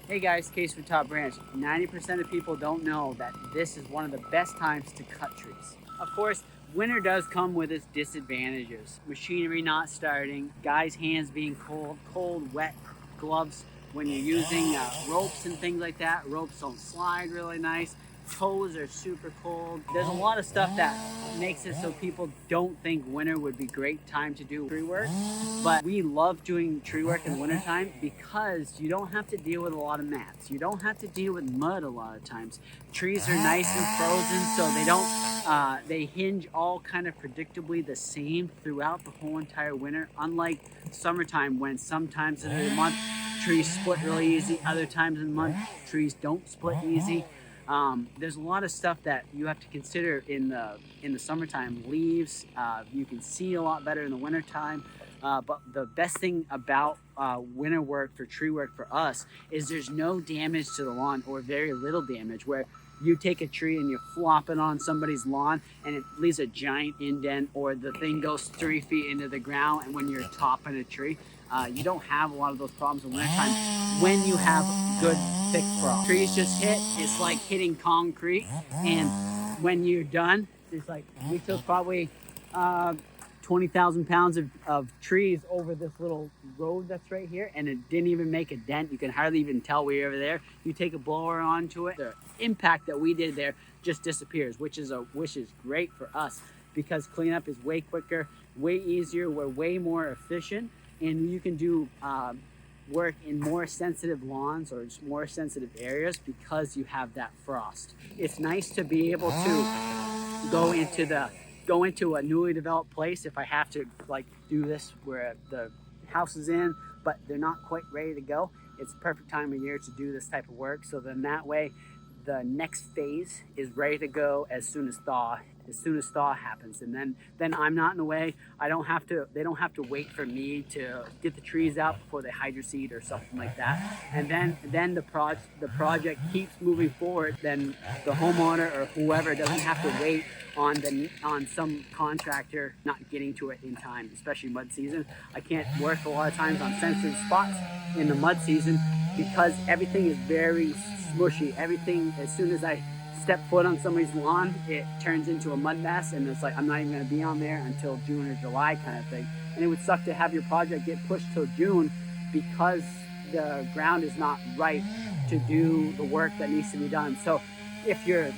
Hey guys, Case for Top Branch. 90% of people don't know that this is one of the best times to cut trees. Of course, winter does come with its disadvantages. Machinery not starting, guys' hands being cold, wet gloves when you're using ropes and things like that. Ropes don't slide really nice. Toes are super cold. There's a lot of stuff that makes it so people don't think winter would be a great time to do tree work. But we love doing tree work in the wintertime because you don't have to deal with a lot of mats. You don't have to deal with mud a lot of times. Trees are nice and frozen, so they hinge all kind of predictably the same throughout the whole entire winter. Unlike summertime, when sometimes in the month trees split really easy, other times in the month trees don't split easy. There's a lot of stuff that you have to consider in the summertime. Leaves, you can see a lot better in the wintertime. But the best thing about winter work for tree work for us is there's no damage to the lawn, or very little damage, where you take a tree and you flop it on somebody's lawn and it leaves a giant indent, or the thing goes 3 feet into the ground. And when you're topping a tree, you don't have a lot of those problems in wintertime when you have good thick frost. Trees just hit, it's like hitting concrete, and when you're done, it's like we took probably 20,000 pounds of trees over this little road that's right here, and it didn't even make a dent. You can hardly even tell we were there. You take a blower onto it, the impact that we did there just disappears, which is great for us because cleanup is way quicker, way easier, we're way more efficient, and you can do work in more sensitive lawns or just more sensitive areas because you have that frost. It's nice to be able to go into a newly developed place if I have to like do this where the house is in but they're not quite ready to go. It's the perfect time of year to do this type of work, so then that way the next phase is ready to go as soon as thaw happens, and then I'm not in the way. They don't have to wait for me to get the trees out before they hydroseed or something like that. And then the project keeps moving forward. Then the homeowner or whoever doesn't have to wait on some contractor not getting to it in time, especially mud season. I can't work a lot of times on sensitive spots in the mud season because everything is very smushy. Everything, as soon as I step foot on somebody's lawn, it turns into a mud mess, and it's like I'm not even going to be on there until June or July kind of thing. And it would suck to have your project get pushed till June because the ground is not right to do the work that needs to be done. So if you're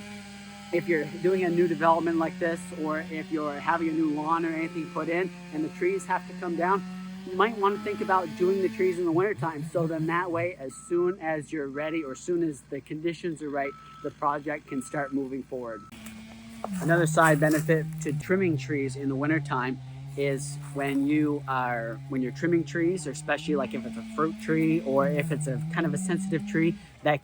doing a new development like this, or if you're having a new lawn or anything put in and the trees have to come down, you might want to think about doing the trees in the wintertime, so then that way, as soon as you're ready or as soon as the conditions are right, the project can start moving forward. Another side benefit to trimming trees in the wintertime is when you're trimming trees, or especially like if it's a fruit tree or if it's a kind of a sensitive tree that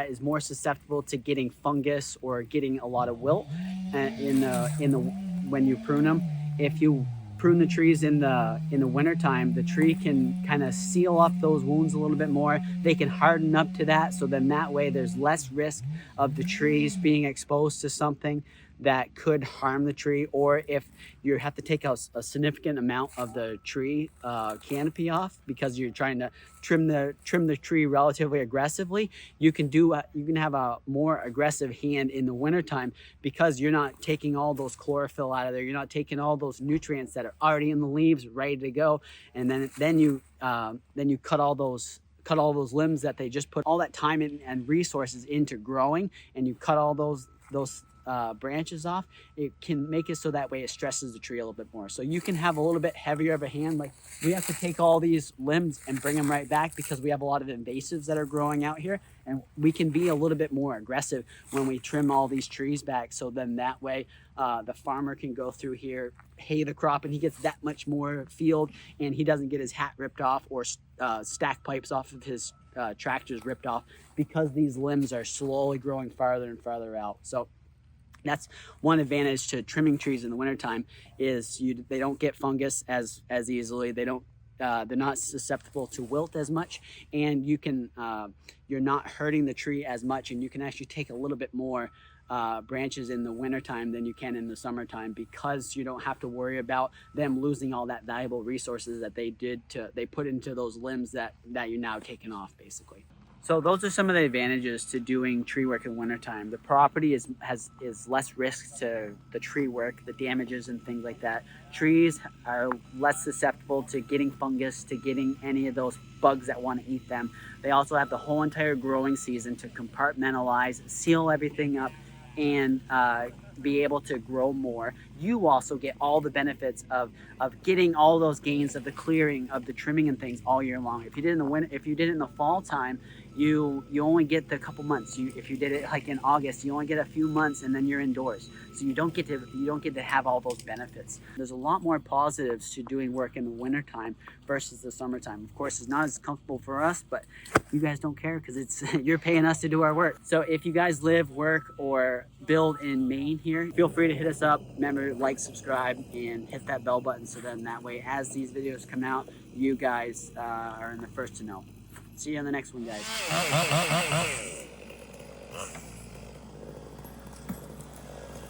is more susceptible to getting fungus or getting a lot of wilt when you prune them. If you prune the trees in the wintertime, the tree can kind of seal up those wounds a little bit more. They can harden up to that, so then that way there's less risk of the trees being exposed to something that could harm the tree, or if you have to take out a significant amount of the tree canopy off because you're trying to trim the tree relatively aggressively, you can have a more aggressive hand in the wintertime because you're not taking all those chlorophyll out of there, you're not taking all those nutrients that are already in the leaves ready to go, and then you cut all those limbs that they just put all that time and resources into growing, and you cut all those branches off. It can make it so that way it stresses the tree a little bit more, so you can have a little bit heavier of a hand. Like we have to take all these limbs and bring them right back because we have a lot of invasives that are growing out here, and we can be a little bit more aggressive when we trim all these trees back, so then that way the farmer can go through here, hay the crop, and he gets that much more field, and he doesn't get his hat ripped off or stack pipes off of his tractors ripped off because these limbs are slowly growing farther and farther out. So that's one advantage to trimming trees in the wintertime, is they don't get fungus as easily. They're not susceptible to wilt as much, and you're not hurting the tree as much, and you can actually take a little bit more branches in the wintertime than you can in the summertime, because you don't have to worry about them losing all that valuable resources that they put into those limbs that you're now taking off, basically. So those are some of the advantages to doing tree work in wintertime. The property is less risk to the tree work, the damages and things like that. Trees are less susceptible to getting fungus, to getting any of those bugs that want to eat them. They also have the whole entire growing season to compartmentalize, seal everything up, and be able to grow more. You also get all the benefits of getting all those gains of the clearing, of the trimming and things all year long. If you did in the winter, if you did it in the fall time, you only get the couple months. If you did it like in August, you only get a few months and then you're indoors. So you don't get to have all those benefits. There's a lot more positives to doing work in the wintertime versus the summertime. Of course, it's not as comfortable for us, but you guys don't care because it's you're paying us to do our work. So if you guys live, work, or build in Maine here, feel free to hit us up. Remember, like, subscribe, and hit that bell button so then that way as these videos come out, you guys are in the first to know. See you on the next one, guys.